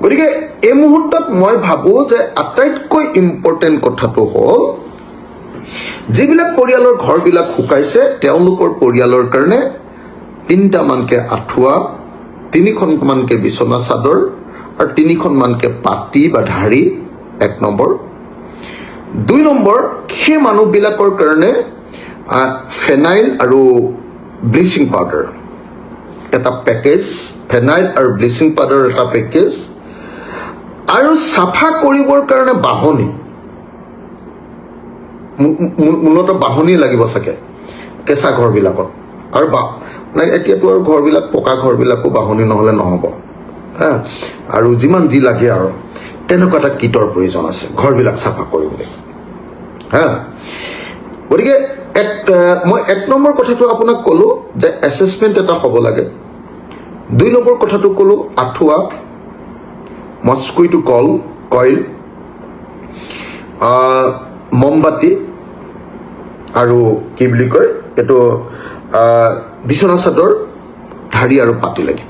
গতিকে এই মুহূৰ্তত মই ভাবোঁ যে আটাইতকৈ ইম্পৰ্টেণ্ট কথাটো হ'ল যিবিলাক পৰিয়ালৰ ঘৰবিলাক শুকাইছে তেওঁলোকৰ পৰিয়ালৰ কাৰণে 3টামানকৈ আঁঠুৱা, 3খনমানকৈ বিচনা চাদৰ আৰু 3খনমানকৈ পাতি বা ঢাৰি 1 নম্বৰ। 2 নম্বৰ, সেই মানুহবিলাকৰ কাৰণে ফেনাইল আৰু ব্লিচিং পাউডাৰ এটা পেকেজ, ফেনাইল আৰু ব্লিচিং পাউডাৰ এটা পেকেজ, আৰু চাফা কৰিবৰ কাৰণে বাহনী, মূলতঃ বাহনী লাগিব চাগে কেঁচা ঘৰবিলাকত। আৰু মানে এতিয়াতো আৰু ঘৰবিলাক পকা ঘৰবিলাকো বাহনী নহ'লে নহ'ব, আৰু যিমান যি লাগে আৰু তেনেকুৱা এটা কিটৰ প্ৰয়োজন আছে ঘৰবিলাক চাফা কৰিবলৈ। গতিকে মই 1 নম্বৰ কথাটো আপোনাক ক'লোঁ যে এছেছমেণ্ট এটা হ'ব লাগে। 2 নম্বৰ কথাটো ক'লোঁ আঁঠুৱা, মস্কুইটো কইল, মমবাতি আৰু কি বুলি কয় এইটো বিচনা চাদৰ, ঢাৰি আৰু পাতি লাগিব।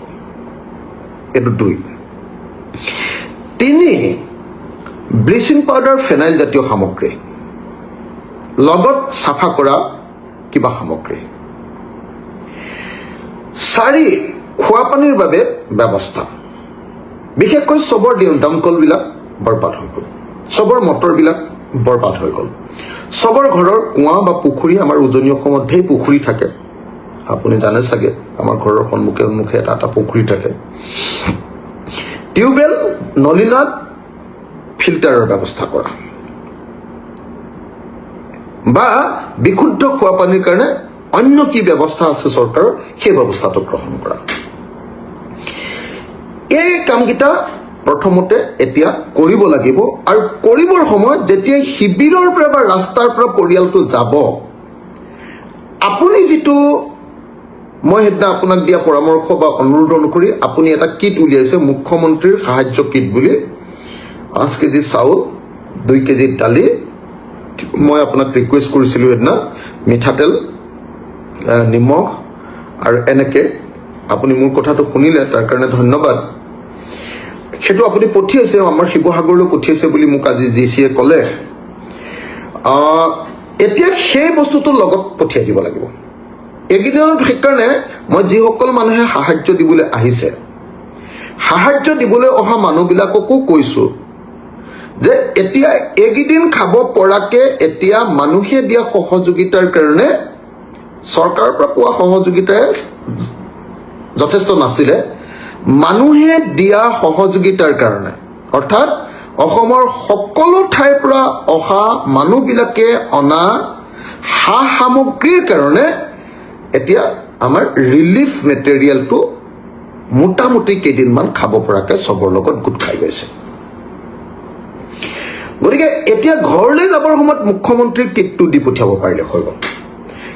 এইটো 2। 3, ব্লিচিং পাউডাৰ, ফেনাইল জাতীয় সামগ্ৰী, লগত চাফা কৰা কিবা সামগ্ৰী। 4, খোৱাপানীৰ বাবে ব্যৱস্থা। বিশেষকৈ চবৰ দমকলবিলাক বৰবাদ হৈ গ'ল, চবৰ মটৰবিলাক বৰবাদ হৈ গ'ল, চবৰ ঘৰৰ কুঁৱা বা পুখুৰী, আমাৰ উজনি অসমত ঢেৰ পুখুৰী থাকে, আপুনি জানে চাগে, আমাৰ ঘৰৰ সন্মুখে এটা পুখুৰী থাকে। টিউবৱেল, নলীনাদ, ফিল্টাৰৰ ব্যৱস্থা কৰা বা বিশুদ্ধ খোৱাপানীৰ কাৰণে অন্য কি ব্যৱস্থা আছে চৰকাৰৰ, সেই ব্যৱস্থাটো গ্ৰহণ কৰা। এই কামকেইটা প্ৰথমতে এতিয়া কৰিব লাগিব। আৰু কৰিবৰ সময়ত যেতিয়া শিবিৰৰ পৰা বা ৰাস্তাৰ পৰা পৰিয়ালটো যাব, আপুনি যিটো মই সেইদিনা আপোনাক দিয়া পৰামৰ্শ বা অনুৰোধ অনুসৰি আপুনি এটা কিট উলিয়াইছে, মুখ্যমন্ত্ৰীৰ সাহায্য কিট বুলি, 5 কেজি চাউল, 2 কেজি দালি, মই আপোনাক ৰিকুৱেষ্ট কৰিছিলোঁ সেইদিনা, মিঠাতেল, নিমখ আৰু এনেকৈ আপুনি মোৰ কথাটো শুনিলে, তাৰ কাৰণে ধন্যবাদ। সেইটো আপুনি পঠিয়াইছে, আমাৰ শিৱসাগৰলৈ পঠিয়াইছে বুলি মোক আজি DCয়ে ক'লে। এতিয়া সেই বস্তুটো লগত পঠিয়াই দিব লাগিব এইকেইদিনত। সেইকাৰণে মই যিসকল মানুহে সাহায্য দিবলৈ আহিছে, সাহায্য দিবলৈ অহা মানুহবিলাককো কৈছোঁ যে এতিয়া এইকেইদিন খাব পৰাকৈ এতিয়া মানুহে দিয়া সহযোগিতাৰ কাৰণে, চৰকাৰৰ পৰা পোৱা সহযোগিতাই যথেষ্ট নাছিলে, মানুহে দিয়া সহযোগিতাৰ কাৰণে, অৰ্থাৎ অসমৰ সকলো ঠাইৰ পৰা অহা মানুহবিলাকে অনা সা সামগ্ৰীৰ কাৰণে এতিয়া আমাৰ ৰিলিফ মেটেৰিয়েলটো মোটামুটি কেইদিনমান খাব পৰাকৈ চবৰ লগত গোট খাই গৈছে। গতিকে এতিয়া ঘৰলৈ যাবৰ সময়ত মুখ্যমন্ত্ৰীৰ কিটটো দি পঠিয়াব পাৰিলে হৈ গ'ল।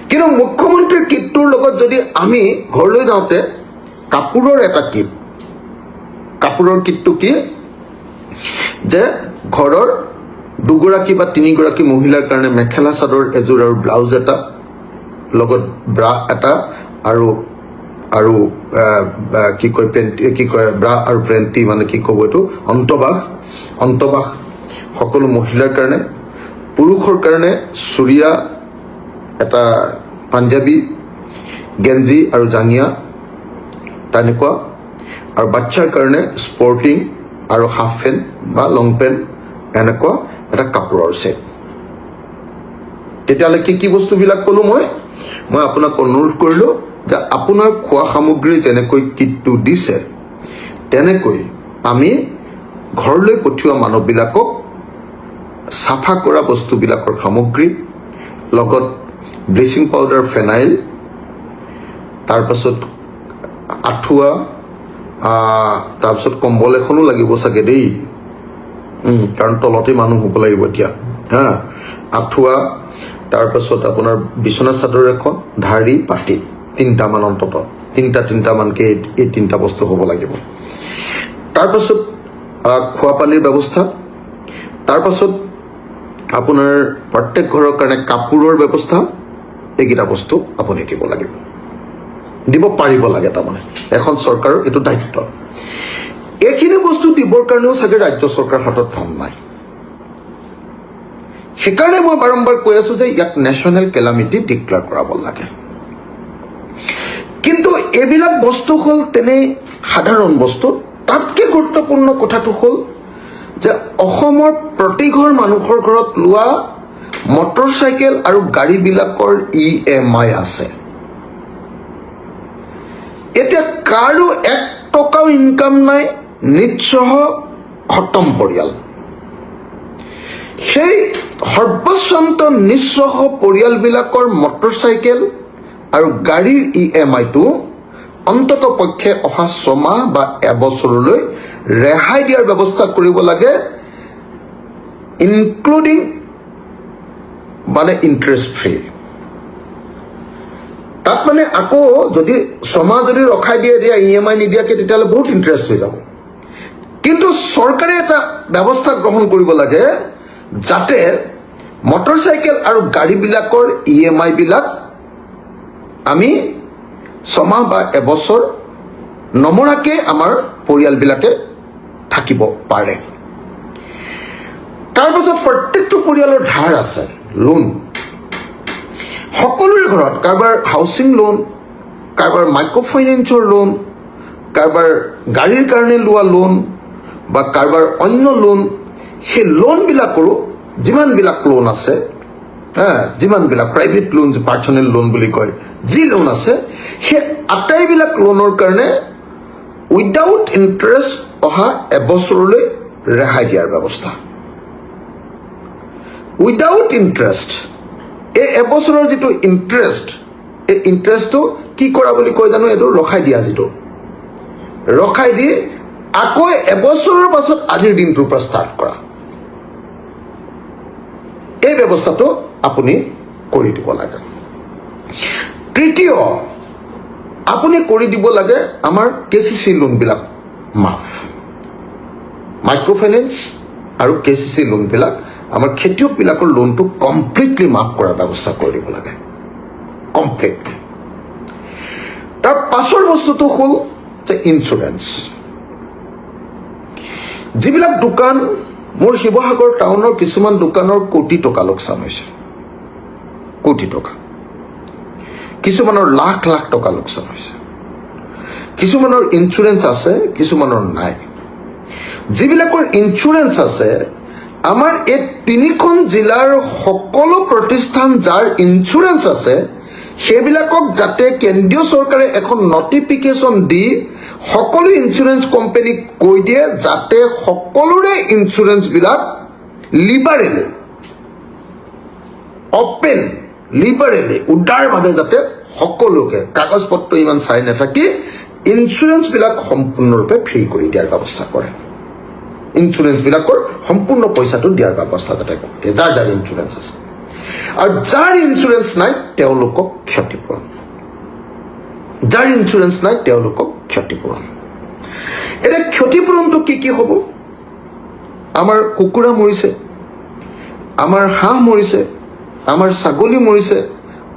কিন্তু মুখ্যমন্ত্ৰীৰ কিটটোৰ লগত যদি আমি ঘৰলৈ যাওঁতে কাপোৰৰ এটা কিট, কাপোৰৰ কিটটো কি যে ঘৰৰ 2গৰাকী বা 3গৰাকী মহিলাৰ কাৰণে মেখেলা চাদৰ এযোৰ আৰু ব্লাউজ এটা, লগত ব্ৰা এটা আৰু কি কয় ব্ৰা আৰু পেণ্টি, মানে কি ক'ব এইটো, অন্তবাস সকলো মহিলাৰ কাৰণে, পুৰুষৰ কাৰণে চুৰিয়া এটা, পাঞ্জাবী, গেঞ্জি আৰু জাঙিয়া তেনেকুৱা, আৰু বাচ্চাৰ কাৰণে স্পৰ্টিং আৰু হাফ পেণ্ট বা লং পেণ্ট, এনেকুৱা এটা কাপোৰৰ ছেট। তেতিয়াহ'লে কি বস্তুবিলাক ক'লোঁ মই আপোনাক অনুৰোধ কৰিলোঁ যে আপোনাৰ খোৱা সামগ্ৰী যেনেকৈ কিটটো দিছে, তেনেকৈ আমি ঘৰলৈ পঠিওৱা মানুহবিলাকক চাফা কৰা বস্তুবিলাকৰ সামগ্ৰী, লগত ব্লিচিং পাউডাৰ, ফেনাইল, তাৰপাছত আঁঠুৱা, তাৰপিছত কম্বল এখনো লাগিব চাগে দেই, কাৰণ তলতে মানুহ হ'ব লাগিব এতিয়া, আঁঠুৱা, তাৰপাছত আপোনাৰ বিচনা চাদৰ এখন, ঢাৰি, পাতি, 3টামান অন্তত, 3টামানকৈ এই 3টা বস্তু হ'ব লাগিব। তাৰপাছত খোৱাপানীৰ ব্যৱস্থা, তাৰপাছত আপোনাৰ প্ৰত্যেক ঘৰৰ কাৰণে কাপোৰৰ ব্যৱস্থা, এইকেইটা বস্তু আপুনি দিব লাগিব, দিব পাৰিব লাগে। তাৰমানে এখন চৰকাৰৰ এইটো দায়িত্ব। এইখিনি বস্তু দিবৰ কাৰণেও চাগে ৰাজ্য চৰকাৰৰ হাতত ধন নাই। সেইকাৰণে মই বাৰম্বাৰ কৈ আছো যে ইয়াক নেশ্যনেল কেলামিটি ডিক্লেয়াৰ কৰাব লাগে। কিন্তু এইবিলাক বস্তু হ'ল তেনে সাধাৰণ বস্তু। তাতকৈ গুৰুত্বপূৰ্ণ কথাটো হ'ল যে অসমৰ প্ৰতিঘৰ মানুহৰ ঘৰত লোৱা মটৰচাইকেল আৰু গাড়ীবিলাকৰ EMI আছে। এতিয়া কাৰো 1 টকাও ইনকাম নাই, নিঃস্ব খতম পৰিয়াল। সেই সৰ্বস্বান্ত নিঃস্ব পৰিয়ালবিলাকৰ মটৰচাইকেল আৰু গাড়ীৰ EMIটো অন্তত পক্ষে অহা 6 মাহ বা এবছৰলৈ ৰেহাই দিয়াৰ ব্যৱস্থা কৰিব লাগে, ইনক্লুডিং মানে ইণ্টাৰেষ্ট ফ্ৰী। তাত মানে আকৌ যদি 6 মাহ যদি ৰখাই দিয়ে EMI নিদিয়াকৈ, তেতিয়াহ'লে বহুত ইণ্টাৰেষ্ট হৈ যাব। কিন্তু চৰকাৰে এটা ব্যৱস্থা গ্ৰহণ কৰিব লাগে যাতে মটৰচাইকেল আৰু গাড়ীবিলাকৰ EMI বিলাক আমি 6 মাহ বা এবছৰ নমৰাকে আমাৰ পৰিয়ালবিলাকে থাকিব পাৰে। তাৰপাছত প্ৰত্যেকটো পৰিয়ালৰ ধাৰ আছে, লোন। সকলোৰে ঘৰত কাৰোবাৰ হাউচিং লোন, কাৰোবাৰ মাইক্ৰ' ফাইনেন্সৰ লোন, কাৰোবাৰ গাড়ীৰ কাৰণে লোৱা লোন বা কাৰোবাৰ অন্য লোন। সেই লোনবিলাকৰো যিমানবিলাক লোন আছে, যিমানবিলাক প্ৰাইভেট লোন, পাৰ্চনেল লোন বুলি কয়, যি লোন আছে, সেই আটাইবিলাক লোনৰ কাৰণে উইদাউট ইণ্টাৰেষ্ট অহা এবছৰলৈ ৰেহাই দিয়াৰ ব্যৱস্থা। Without interest. এই এবছৰৰ যিটো ইণ্টাৰেষ্ট, এই ইণ্টাৰেষ্টটো কি কৰা বুলি কয় জানো? এইটো ৰখাই দিয়া, যিটো ৰখাই দি আকৌ এবছৰৰ পাছত আজিৰ দিনটোৰ পৰা ষ্টাৰ্ট কৰা। এই ব্যৱস্থাটো আপুনি কৰি দিব লাগে। তৃতীয়, আপুনি কৰি দিব লাগে আমাৰ KCC লোনবিলাক মাফ। মাইক্ৰ' ফাইনেন্স আৰু KCC লোনবিলাক, আমাৰ খেতিয়কবিলাকৰ লোনটো কমপ্লিটলি মাফ কৰাৰ ব্যৱস্থা কৰি দিব লাগে, কমপ্লিটলি। তাৰ পাছৰ বস্তুটো হ'ল যে ইঞ্চুৰেঞ্চ। যিবিলাক দোকান, মোৰ শিৱসাগৰ টাউনৰ কিছুমান দোকানৰ কোটি টকা লোকচান হৈছে, কোটি টকা। কিছুমানৰ লাখ লাখ টকা লোকচান হৈছে। কিছুমানৰ ইঞ্চুৰেঞ্চ আছে, কিছুমানৰ নাই। যিবিলাকৰ ইঞ্চুৰেঞ্চ আছে, আমাৰ এই 3খন জিলাৰ সকলো প্ৰতিষ্ঠান যাৰ ইঞ্চুৰেঞ্চ আছে, সেইবিলাকক যাতে কেন্দ্ৰীয় চৰকাৰে এখন নটিফিকেশ্যন দি সকলো ইঞ্চুৰেঞ্চ কোম্পানীক কৈ দিয়ে যাতে সকলোৰে ইঞ্চুৰেঞ্চবিলাক লিবাৰেলি, অপেন, লিবাৰেলি, উদাৰভাৱে যাতে সকলোকে কাগজ পত্ৰ ইমান চাই নাথাকি ইঞ্চুৰেঞ্চবিলাক সম্পূৰ্ণৰূপে ফ্ৰী কৰি দিয়াৰ ব্যৱস্থা কৰে। ইঞ্চুৰেঞ্চবিলাকৰ সম্পূৰ্ণ পইচাটো দিয়াৰ ব্যৱস্থা যাতে কৰি দিয়ে, যাৰ যাৰ ইঞ্চুৰেঞ্চ আছে। আৰু যাৰ ইঞ্চুৰেঞ্চ নাই তেওঁলোকক ক্ষতিপূৰণ, যাৰ ইঞ্চুৰেঞ্চ নাই তেওঁলোকক ক্ষতিপূৰণ। এতিয়া ক্ষতিপূৰণটো কি কি হ'ব? আমাৰ কুকুৰা মৰিছে, আমাৰ হাঁহ মৰিছে, আমাৰ ছাগলী মৰিছে,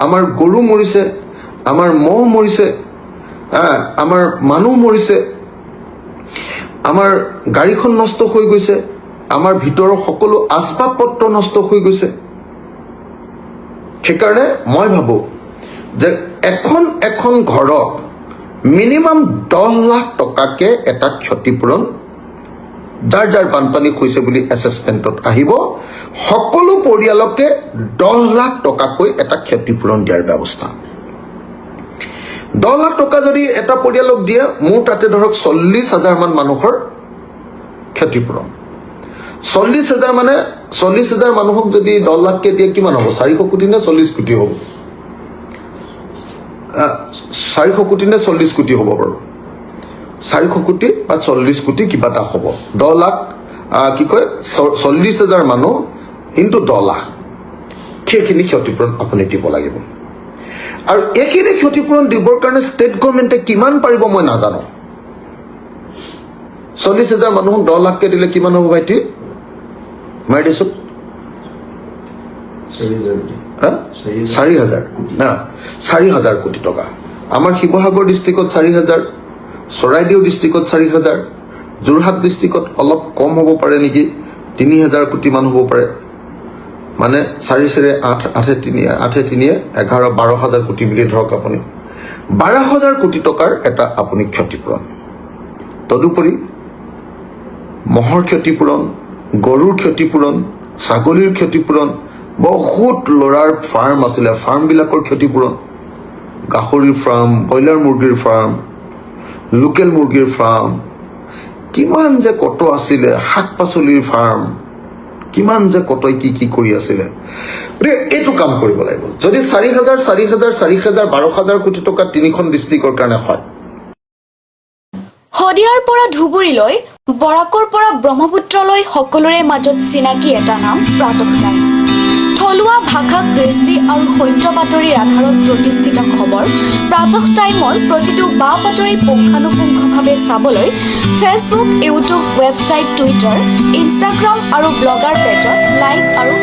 আমাৰ গৰু মৰিছে, আমাৰ মহ মৰিছে, আমাৰ মানুহ মৰিছে, আমাৰ গাড়ীখন নষ্ট হৈ গৈছে, আমাৰ ভিতৰৰ সকলো আচবাব পত্ৰ নষ্ট হৈ গৈছে। সেইকাৰণে মই ভাবোঁ যে এখন এখন ঘৰত মিনিমাম 10 লাখ টকাকে এটা ক্ষতিপূৰণ, যাৰ যাৰ বানপানী হৈছে বুলি এছেছমেণ্টত আহিব, সকলো পৰিয়ালকে 10 লাখ টকাকৈ এটা ক্ষতিপূৰণ দিয়াৰ ব্যৱস্থা। 10 লাখ টকা যদি এটা পৰিয়ালক দিয়ে, মোৰ তাতে ধৰক 40,000 মান মানুহৰ ক্ষতিপূৰণ। 40,000 মানে 40,000 মানুহক যদি 10 লাখকে দিয়ে কিমান হ'ব? 400 কোটি নে 40 কোটি হ'ব? 400 কোটি নে 40 কোটি হ'ব বাৰু? 400 কোটি বা 40 কোটি কিবা এটা হ'ব। 10 লাখ কি কয় 40,000 মানুহ ইনটু 10 লাখ, সেইখিনি ক্ষতিপূৰণ আপুনি দিব লাগিব। আৰু এইখিনি ক্ষতিপূৰণ দিবৰ কাৰণে ষ্টেট গভৰ্ণমেণ্টে কিমান পাৰিব মই নাজানো। 40,000 মানুহক 10 লাখকে দিলে কিমান হ'ব ভাইটি? মাৰি দিছোঁ 4,000 কোটি টকা। আমাৰ শিৱসাগৰ ডিষ্ট্ৰিক্টত 4,000, চৰাইদেউ ডিষ্ট্ৰিক্টত 4,000, যোৰহাট ডিষ্ট্ৰিক্টত অলপ কম হ'ব পাৰে নেকি, ৩,০০০ কোটি মান হ'ব পাৰে। মানে ৪ 8 8 3 8 3 11 12,০০০ কোটি বুলি ধৰক আপুনি, 12,০০০ কোটি টকাৰ এটা আপুনি ক্ষতিপূৰণ। তদুপৰি মহৰ ক্ষতিপূৰণ, গৰুৰ ক্ষতিপূৰণ, ছাগলীৰ ক্ষতিপূৰণ, বহুত ল'ৰাৰ ফাৰ্ম আছিলে, ফাৰ্মবিলাকৰ ক্ষতিপূৰণ, গাহৰিৰ ফাৰ্ম, ব্ৰইলাৰ মুৰ্গীৰ ফাৰ্ম, লোকেল মুৰ্গীৰ ফাৰ্ম, কিমান যে কত আছিলে, শাক পাচলিৰ ফাৰ্ম, কিমান যে কতই কি কৰি আছিলে। গতিকে এইটো কাম কৰিব লাগিব। যদি ৪,০০০ ৪,০০০ ৪,০০০ ১২,০০০ কোটি টকা ৩খন ডিষ্ট্ৰিক্টৰ কাৰণে হয়। শদিয়াৰ পৰা ধুবুৰীলৈ, বৰাকৰ পৰা ব্ৰহ্মপুত্ৰলৈ সকলোৰে মাজত চিনাকি এটা নাম প্ৰাতঃ টাইম। থলুৱা ভাষা, কৃষ্টি আৰু সত্য বাতৰিৰ আধাৰত প্ৰতিষ্ঠিত খবৰ প্ৰাতঃ টাইমৰ প্ৰতিটো বা বাতৰি পুংখানুপুংখভাৱে চাবলৈ Facebook, YouTube, website, Twitter, Instagram আৰু ব্লগাৰ পেজত লাইক আৰু